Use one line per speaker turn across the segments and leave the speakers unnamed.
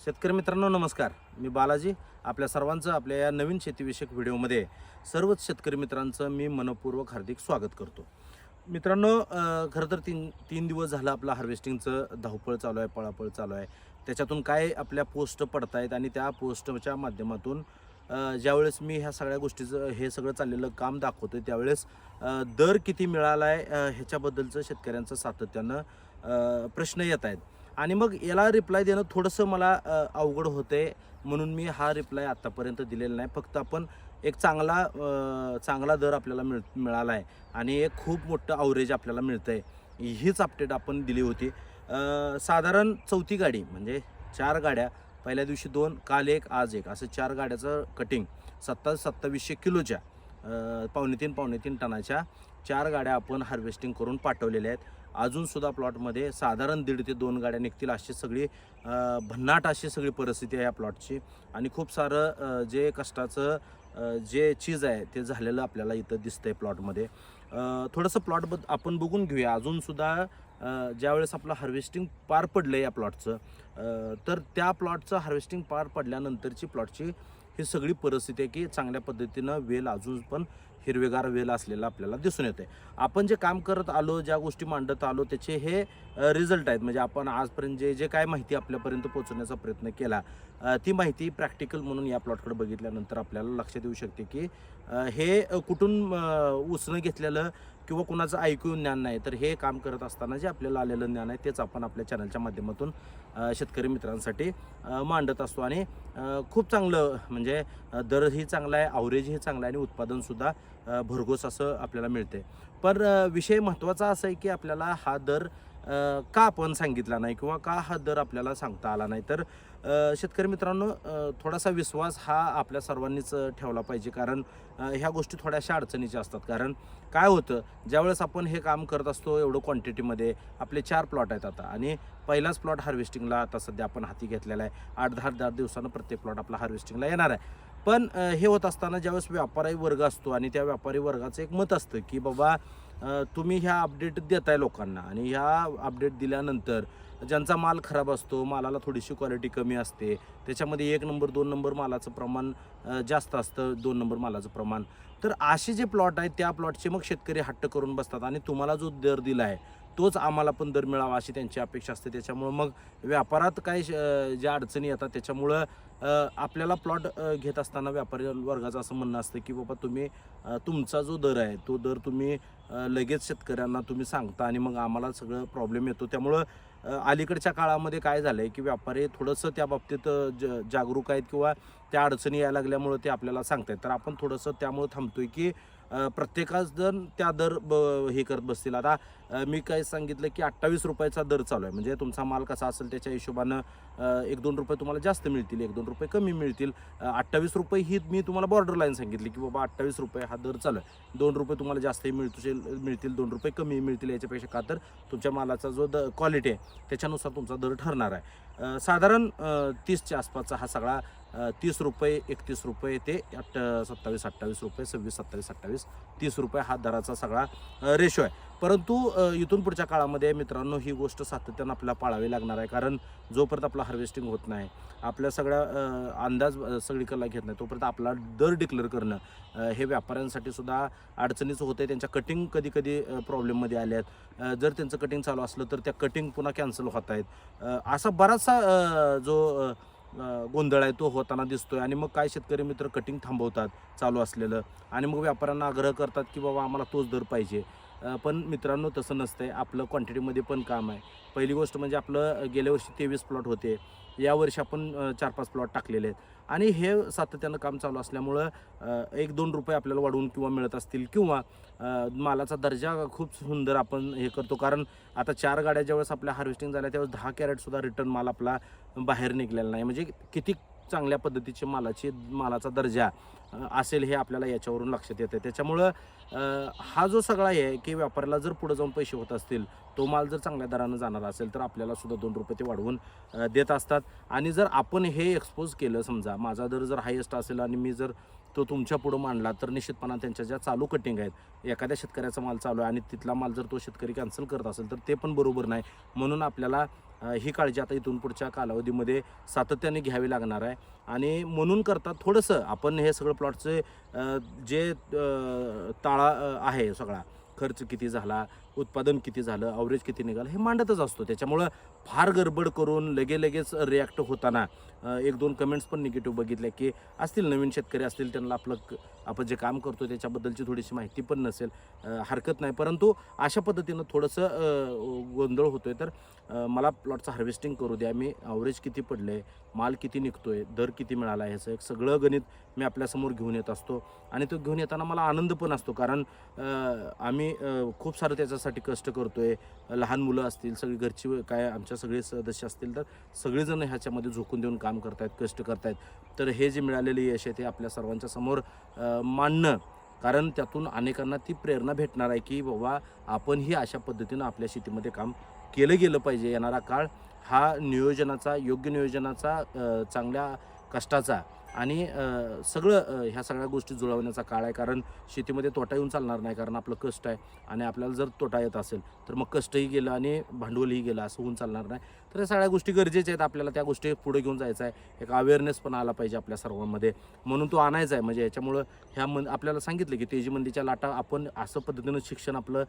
शेतकरी मित्रांनो नमस्कार. मी बालाजी. आपल्या सर्वांचं आपल्या या नवीन शेतीविषयक व्हिडिओमध्ये सर्वच शेतकरी मित्रांचं मी मनपूर्वक हार्दिक स्वागत करतो. मित्रांनो, खरं तर तीन दिवस झालं आपलं हार्वेस्टिंगचं धावपळ चालू आहे, पळापळ चालू आहे. त्याच्यातून काय आपल्या पोस्ट पडत आहेत आणि त्या पोस्टच्या माध्यमातून ज्यावेळेस मी ह्या सगळ्या गोष्टीचं हे सगळं चाललेलं काम दाखवतो त्यावेळेस दर किती मिळाला आहे ह्याच्याबद्दलचं शेतकऱ्यांचं सातत्यानं प्रश्न येत आहेत. आणि मग याला रिप्लाय देणं थोडंसं मला अवघड होते, म्हणून मी हा रिप्लाय आत्तापर्यंत दिलेला नाही. फक्त आपण एक चांगला दर आपल्याला मिळाला आहे आणि एक खूप मोठं अवरेज आपल्याला मिळतं आहे, हीच अपडेट आपण दिली होती. साधारण चौथी गाडी म्हणजे 4 गाड्या, पहिल्या दिवशी 2, काल 1, आज 1 असं 4 गाड्याचं कटिंग 2700 किलोच्या पावणे तीन टनाच्या 4 गाड्या आपण हार्वेस्टिंग करून पाठवलेल्या आहेत. अजूनसुद्धा प्लॉटमध्ये साधारण 1.5 ते 2 गाड्या निघतील अशी सगळी भन्नाट अशी सगळी परिस्थिती आहे या प्लॉटची. आणि खूप सारं जे कष्टाचं जे चीज आहे ते झालेलं आपल्याला इथं दिसतंय प्लॉटमध्ये. थोडंसं आपण बघून घेऊया. अजूनसुद्धा ज्यावेळेस आपलं हार्वेस्टिंग पार पडलं या प्लॉटचं, तर त्या प्लॉटचं हार्वेस्टिंग पार पडल्यानंतरची प्लॉटची ही सगळी परिस्थिती आहे की चांगल्या पद्धतीनं वेल अजून पण हिरवेगार वेल असलेला आपल्याला दिसून येते. आपण जे काम करत आलो, ज्या गोष्टी मांडत आलो त्याचे हे रिझल्ट आहेत. म्हणजे आपण आजपर्यंत जे काय माहिती आपल्यापर्यंत पोहोचवण्याचा प्रयत्न केला, ती माहिती प्रॅक्टिकल म्हणून या प्लॉटकडे बघितल्यानंतर आपल्याला लक्षात येऊ शकते की हे कुठून उसणं घेतलेलं किंवा कुणाचं ऐकून ज्ञान नाही, तर हे काम करत असताना जे आपल्याला आलेलं ज्ञान आहे तेच आपण आपल्या चॅनलच्या माध्यमातून शेतकरी मित्रांसाठी मांडत असतो. आणि खूप चांगलं म्हणजे दरही चांगला आहे, अवरेजही चांगला आहे आणि उत्पादनसुद्धा भरघोस असं आपल्याला मिळते. पण विषय महत्त्वाचा असा आहे की आपल्याला हा दर का आपण सांगितला नाही किंवा का हा दर आपल्याला सांगता आला नाही. तर शेतकरी मित्रांनो, थोडासा विश्वास हा आपल्या सर्वांनीच ठेवला पाहिजे, कारण ह्या गोष्टी थोड्याशा अडचणीच्या असतात. कारण काय होतं, ज्यावेळेस आपण हे काम करत असतो एवढं क्वांटिटीमध्ये, आपले 4 प्लॉट आहेत आता आणि पहिलाच प्लॉट हार्वेस्टिंगला आता सध्या आपण हाती घेतलेला आहे. 8-10 दिवसानं प्रत्येक प्लॉट आपला हार्वेस्टिंगला येणार आहे. पण हे होत असताना ज्यावेळेस व्यापारी वर्ग असतो आणि त्या व्यापारी वर्गाचं एक मत असतं की बाबा तुम्ही ह्या अपडेट देताय लोकांना आणि ह्या अपडेट दिल्यानंतर ज्यांचा माल खराब असतो, मालाला थोडीशी क्वालिटी कमी असते, त्याच्यामध्ये 1 नंबर 2 नंबर मालाचं प्रमाण जास्त असतं, 2 नंबर मालाचं प्रमाण, तर असे जे प्लॉट आहेत त्या प्लॉटचे मग शेतकरी हट्ट करून बसतात आणि तुम्हाला जो दर दिला आहे तोच आम्हाला पण दर मिळावा अशी त्यांची अपेक्षा असते. त्याच्यामुळं मग व्यापारात काही ज्या अडचणी येतात त्याच्यामुळं आपल्याला प्लॉट घेत असताना व्यापारी वर्गाचं असं म्हणणं असतं की बाबा तुम्ही तुमचा जो दर आहे तो दर तुम्ही लगेच शेतकऱ्यांना तुम्ही सांगता आणि मग आम्हाला सगळं प्रॉब्लेम येतो. त्यामुळं अलीकडच्या काळामध्ये काय झालं आहे की व्यापारी थोडंसं त्या बाबतीत जागरूक आहेत किंवा त्या अडचणी यायला लागल्यामुळं ते आपल्याला सांगत आहेत. तर आपण थोडंसं त्यामुळं थांबतो आहे की प्रत्येकाच जण त्या दर हे करत बसतील. आता मी काय सांगितलं की ₹28चा दर चालू आहे, म्हणजे तुमचा माल कसा असेल त्याच्या हिशोबानं 1-2 रुपये तुम्हाला जास्त मिळतील, 1-2 रुपये कमी मिळतील. ₹28 ही मी तुम्हाला बॉर्डर लाईन सांगितली की बाबा ₹28 हा दर चालू आहे. 2 रुपये तुम्हाला जास्तही मिळतील, 2 रुपये कमी मिळतील. याच्यापेक्षा का तर तुमच्या मालाचा जो क्वालिटी आहे त्याच्यानुसार तुमचा दर ठरणार आहे. साधारण 30च्या आसपासचा हा सगळा ₹30, ₹31 ते 27, ₹28, 26, 27, 28, ₹30 हा दराचा सगळा रेशो आहे. परंतु इथून पुढच्या काळामध्ये मित्रांनो ही गोष्ट सातत्यानं आपल्याला पाळावी लागणार आहे, कारण जोपर्यंत आपलं हार्वेस्टिंग होत नाही, आपल्या सगळ्या अंदाज सगळीकडला घेत नाही, तोपर्यंत आपला दर डिक्लेअर करणं हे व्यापाऱ्यांसाठी सुद्धा अडचणीचं होतं आहे. त्यांच्या कटिंग कधी प्रॉब्लेममध्ये आल्या आहेत. जर त्यांचं कटिंग चालू असलं तर त्या कटिंग पुन्हा कॅन्सल होत आहेत. असा बराचसा जो गोंधळ आहे तो होताना दिसतोय. आणि मग काय शेतकरी मित्र कटिंग थांबवतात चालू असलेलं आणि मग व्यापाऱ्यांना आग्रह करतात की बाबा आम्हाला तोच दर पाहिजे. पण मित्रांनो तसं नसतंय. आपलं क्वांटिटीमध्ये पण काम आहे. पहिली गोष्ट म्हणजे आपलं गेल्या वर्षी 23 प्लॉट होते, यावर्षी आपण 4-5 प्लॉट टाकलेले आहेत आणि हे सातत्यानं काम चालू असल्यामुळं 1-2 रुपये आपल्याला वाढवून किंवा मिळत असतील किंवा मालाचा दर्जा खूप सुंदर आपण हे करतो. कारण आता 4 गाड्या ज्यावेळेस आपल्या हार्वेस्टिंग झाल्या त्यावेळेस 10 कॅरेटसुद्धा रिटर्न माल आपला बाहेर निघलेला नाही. म्हणजे किती चांगल्या पद्धतीचे मालाचा दर्जा असेल हे आपल्याला याच्यावरून लक्षात येतं. त्याच्यामुळं हा जो सगळा आहे की व्यापाऱ्याला जर पुढे जाऊन पैसे होत असतील, तो माल जर चांगल्या दरानं जाणार असेल तर आपल्याला सुद्धा 2 रुपये ते वाढवून देत असतात. आणि जर आपण हे एक्सपोज केलं, समजा माझा दर जर हायेस्ट असेल आणि मी जर तो तुमच्या पुढं मांडला, तर निश्चितपणाने त्यांच्या ज्या चालू कटिंग आहेत, एखाद्या शेतकऱ्याचा माल चालू आहे आणि तिथला माल जर तो शेतकरी कॅन्सल करत असेल तर ते पण बरोबर नाही. म्हणून आपल्याला ही काळजी आता इथून पुढच्या कालावधीमध्ये सातत्याने घ्यावी लागणार आहे. आणि म्हणून करता थोडंसं आपण हे सगळं प्लॉटचे जे ताळा आहे सगळा खर्च किती झाला, उत्पादन किती झालं, ॲव्हरेज किती निघालं हे मांडतच असतो. त्याच्यामुळं फार गडबड करून लगेच रिॲक्ट होताना 1-2 कमेंट्स पण निगेटिव्ह बघितल्या की असतील, नवीन शेतकरी असतील, त्यांना आपण जे काम करतो त्याच्याबद्दलची थोडीशी माहिती पण नसेल, हरकत नाही. परंतु अशा पद्धतीनं थोडंसं गोंधळ होतो आहे. तर मला प्लॉटचं हार्वेस्टिंग करू द्या, मी ॲव्हरेज किती पडलं आहे, माल किती निघतो आहे, दर किती मिळाला आहे, ह्याचं एक सगळं गणित मी आपल्यासमोर घेऊन येत असतो. आणि तो घेऊन येताना मला आनंद पण असतो, कारण आम्ही खूप सारं त्याच्यासाठी कष्ट करतो आहे. लहान मुलं असतील, सगळी घरची काय आमच्या सगळे सदस्य असतील, तर सगळेजण ह्याच्यामध्ये झोकून देऊन काम करत आहेत, कष्ट करत आहेत. तर हे जे मिळालेले यश आहे ते आपल्या सर्वांच्या समोर मांडणं, कारण त्यातून अनेकांना ती प्रेरणा भेटणार आहे की बाबा आपणही अशा पद्धतीनं आपल्या शेतीमध्ये काम केलं गेलं पाहिजे. येणारा काळ हा नियोजनाचा, योग्य नियोजनाचा, चांगल्या कष्टाचा आणि सगळं ह्या सगळ्या गोष्टी जुळवण्याचा काळ आहे. कारण शेतीमध्ये तोटा येऊन चालणार नाही, कारण आपलं कष्ट आहे. आणि आपल्याला जर तोटा येत असेल तर मग कष्टही गेलं आणि भांडवलही गेलं, असं होऊन चालणार नाही. तर या सगळ्या गोष्टी गरजेच्या आहेत. आपल्याला त्या गोष्टी पुढे घेऊन जायचं आहे. एक अवेअरनेस पण आला पाहिजे आपल्या सर्वांमध्ये, म्हणून तो आणायचा आहे. म्हणजे याच्यामुळं आपल्याला सांगितलं की तेजीमंदीच्या लाटा, आपण असं पद्धतीनं शिक्षण आपलं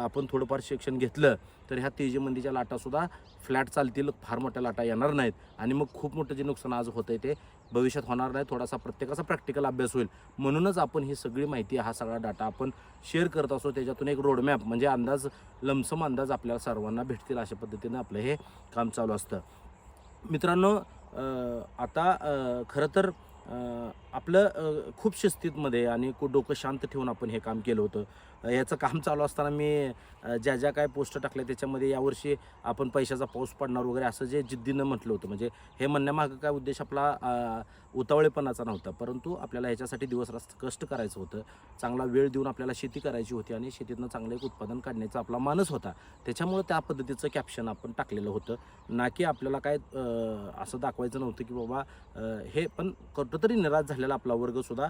आपण थोडंफार शिक्षण घेतलं तर ह्या तेजीमंदीच्या लाटासुद्धा फ्लॅट चालतील, फार मोठ्या लाटा येणार नाहीत. आणि मग खूप मोठं जे नुकसान आज होतं आहे ते भविष्यात होणार नाही. थोडासा प्रत्येकाचा प्रॅक्टिकल अभ्यास होईल. म्हणूनच आपण ही सगळी माहिती, हा सगळा डाटा आपण शेअर करत असतो. त्याच्यातून एक रोडमॅप म्हणजे अंदाज, लमसम अंदाज आपल्याला सर्वांना भेटतील, अशा पद्धतीनं आपलं हे काम चालू असतं. मित्रांनो, आता खरं तर आपलं खूप शिस्तीमध्ये आणि डोकं शांत ठेवून आपण हे काम केलं होतं. याचं काम चालू असताना मी ज्या काय पोस्ट टाकल्या त्याच्यामध्ये यावर्षी आपण पैशाचा पाऊस पडणार वगैरे असं जे जिद्दीनं म्हटलं होतं. म्हणजे हे म्हणण्यामागं काय उद्देश आपला उतावळेपणाचा नव्हता, परंतु आपल्याला ह्याच्यासाठी दिवस-रात्र कष्ट करायचं होतं. चांगला वेळ देऊन आपल्याला शेती करायची होती आणि शेतीतनं चांगलं एक उत्पादन काढण्याचा आपला मानस होता. त्याच्यामुळं त्या पद्धतीचं कॅप्शन आपण टाकलेलं होतं, ना की आपल्याला काय असं दाखवायचं नव्हतं की बाबा हे पण कुठंतरी निराश झालेला आपला वर्गसुद्धा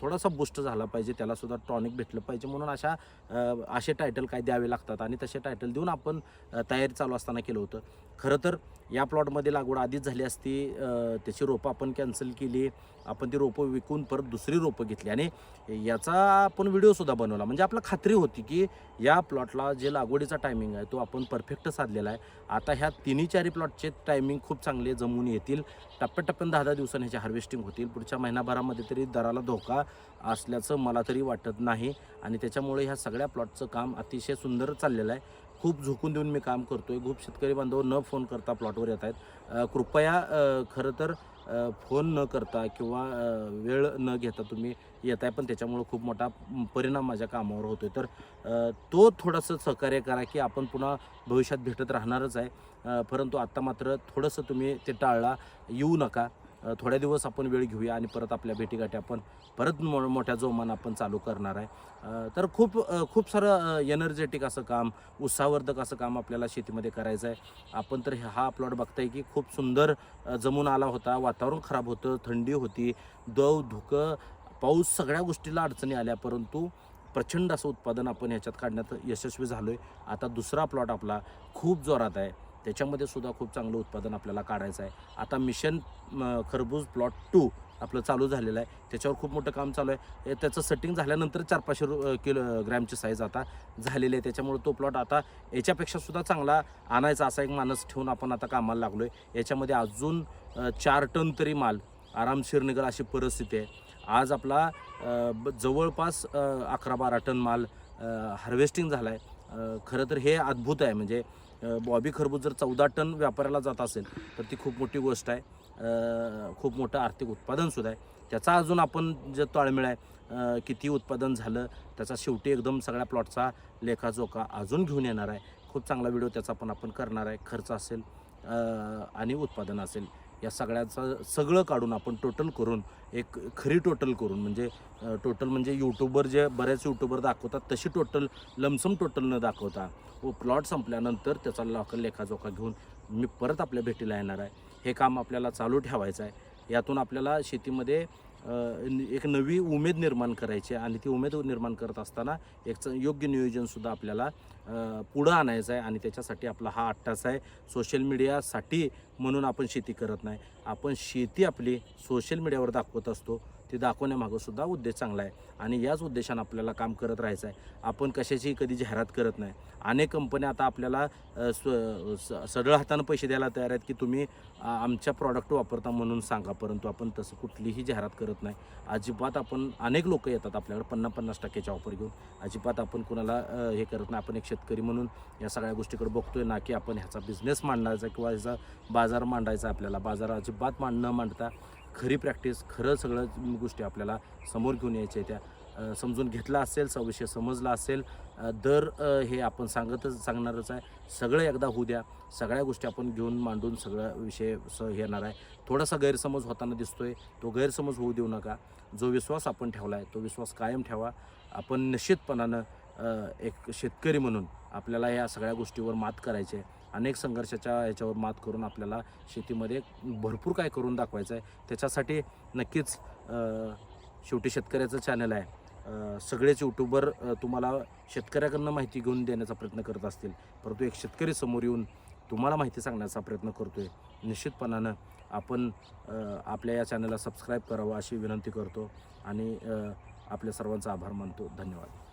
थोडासा बूस्ट झाला पाहिजे, त्यालासुद्धा टॉनिक भेटलं पाहिजे. म्हणून असे टायटल काय द्यावे लागतात आणि तसे टायटल देऊन आपण तयारी चालू असताना केलं होतं. खरं तर या प्लॉटमध्ये लागवड आधीच झाली असती, त्याची रोपं आपण कॅन्सल केली. आपण ती रोपं विकून परत दुसरी रोपं घेतली आणि याचा आपण व्हिडिओसुद्धा बनवला. म्हणजे आपला खात्री होती की या प्लॉटला जे लागवडीचा टायमिंग आहे तो आपण परफेक्ट साधलेला आहे. आता ह्या 3-4 प्लॉटचे टायमिंग खूप चांगले जमून येतील. टप्प्याटप्प्याने 10-10 दिवसांनी ह्याची हार्वेस्टिंग होतील. पुढच्या महिनाभरामध्ये तरी दराला धोका असल्याचं मला तरी वाटत नाही. आणि त्याच्यामुळे ह्या सगळ्या प्लॉटचं काम अतिशय सुंदर चाललेलं आहे. खूप झोकून देऊन मी काम करतो आहे. खूप शेतकरी बांधव न फोन करता प्लॉटवर येत आहेत. कृपया खरं तर फोन न करता किंवा वेळ न घेता तुम्ही येत आहे, पण त्याच्यामुळं खूप मोठा परिणाम माझ्या कामावर होतो आहे. तर तो थोडंसं सहकार्य करा की आपण पुन्हा भविष्यात भेटत राहणारच आहे. परंतु आत्ता मात्र थोडंसं तुम्ही ते टाळला, येऊ नका. थोड्या दिवस आपण वेळ घेऊया आणि परत आपल्या भेटीगाठी आपण परत मोठ्या जोमानं आपण चालू करणार आहे. तर खूप सारं एनर्जेटिक असं काम, उत्साहवर्धक असं काम आपल्याला शेतीमध्ये करायचं आहे. आपण तर हा प्लॉट बघताय की खूप सुंदर जमून आला होता. वातावरण खराब होतं, थंडी होती, धुकं, पाऊस, सगळ्या गोष्टीला अडचणी आल्या, परंतु प्रचंड असं उत्पादन आपण ह्याच्यात काढण्यात यशस्वी झालो आहे. आता दुसरा प्लॉट आपला खूप जोरात आहे, त्याच्यामध्ये सुद्धा खूप चांगलं उत्पादन आपल्याला काढायचं आहे. आता मिशन खरबूज प्लॉट 2 आपलं चालू झालेलं आहे. त्याच्यावर खूप मोठं काम चालू आहे. त्याचं सेटिंग झाल्यानंतर 400-500 किलोग्रॅमची साईज आता झालेली आहे. त्याच्यामुळे तो प्लॉट आता याच्यापेक्षा सुद्धा चांगला आणायचा असा एक मानस ठेवून आपण आता कामाला लागलो आहे. याच्यामध्ये अजून 4 टन तरी माल आरामशीर निघेल अशी परिस्थिती आहे. आज आपला जवळपास 11-12 टन माल हार्वेस्टिंग झाला आहे. खरं तर हे अद्भुत आहे. म्हणजे बॉबी खरबूज जर 14 टन व्यापाऱ्याला जात असेल तर ती खूप मोठी गोष्ट आहे. खूप मोठं आर्थिक उत्पादनसुद्धा आहे. त्याचा अजून आपण जे ताळमेळ आहे, किती उत्पादन झालं त्याचा शेवटी एकदम सगळ्या प्लॉटचा लेखाजोखा अजून घेऊन येणार आहे. खूप चांगला व्हिडिओ त्याचा पण आपण करणार आहे. खर्च असेल आणि उत्पादन असेल, या सगळ्याचं सगळं काढून आपण टोटल करून एक खरी टोटल करून, म्हणजे टोटल म्हणजे यूट्यूबवर जे बरेच यूट्यूबर दाखवतात तशी टोटल लमसम टोटल न दाखवता व प्लॉट संपल्यानंतर त्याचा लेखाजोखा घेऊन मी परत आपल्या भेटीला येणार आहे. हे काम आपल्याला चालू ठेवायचं आहे. यातून आपल्याला शेतीमध्ये एक नवी उमेद निर्माण करायची आणि ती उमेद निर्माण करत असताना एक योग्य नियोजनसुद्धा आपल्याला पुढं आणायचं आहे आणि त्याच्यासाठी आपला हा अट्टास आहे. सोशल मीडियासाठी म्हणून आपण शेती करत नाही, आपण शेती आपली सोशल मीडियावर दाखवत असतो. ते दाखवण्यामागं सुद्धा उद्देश चांगला आहे आणि याच उद्देशानं आपल्याला काम करत राहायचं आहे. आपण कशाची कधी जाहिरात करत नाही. अनेक कंपन्या आता आपल्याला सढळ हातानं पैसे द्यायला तयार आहेत की तुम्ही आमच्या प्रॉडक्ट वापरता म्हणून सांगा, परंतु आपण तसं कुठलीही जाहिरात करत नाही. अजिबात आपण अनेक लोक येतात आपल्याकडे 50-50% ऑफर घेऊन. अजिबात आपण कुणाला हे करत नाही. आपण एक शेतकरी म्हणून या सगळ्या गोष्टीकडे बघतोय ना की आपण ह्याचा बिझनेस मांडायचा किंवा ह्याचा बाजार मांडायचा. आपल्याला बाजार अजिबात न मांडता खरी प्रॅक्टिस, खरं सगळं गोष्टी आपल्याला समोर घेऊन यायच्या त्या समजून घेतला असेल, विषय समजला असेल, दर हे आपण सांगणारच आहे. सगळं एकदा होऊ द्या, सगळ्या गोष्टी आपण घेऊन मांडून सगळा विषय हे येणार आहे. थोडासा गैरसमज होताना दिसतोय, तो गैरसमज होऊ देऊ नका. जो विश्वास आपण ठेवला आहे तो विश्वास कायम ठेवा. आपण निश्चितपणानं एक शेतकरी म्हणून आपल्याला या सगळ्या गोष्टीवर मात करायची आहे. अनेक संघर्षाच्या ह्याच्यावर मात करून आपल्याला शेतीमध्ये भरपूर काय करून दाखवायचं आहे. त्याच्यासाठी नक्कीच शेवटी शेतकऱ्याचं चॅनल आहे. सगळेच यूट्यूबर तुम्हाला शेतकऱ्याकडनं माहिती घेऊन देण्याचा प्रयत्न करत असतील, परंतु एक शेतकरी समोर येऊन तुम्हाला माहिती सांगण्याचा प्रयत्न करतो आहे. निश्चितपणानं आपण आपल्या या चॅनलला सबस्क्राईब करावं अशी विनंती करतो आणि आपल्या सर्वांचा आभार मानतो. धन्यवाद.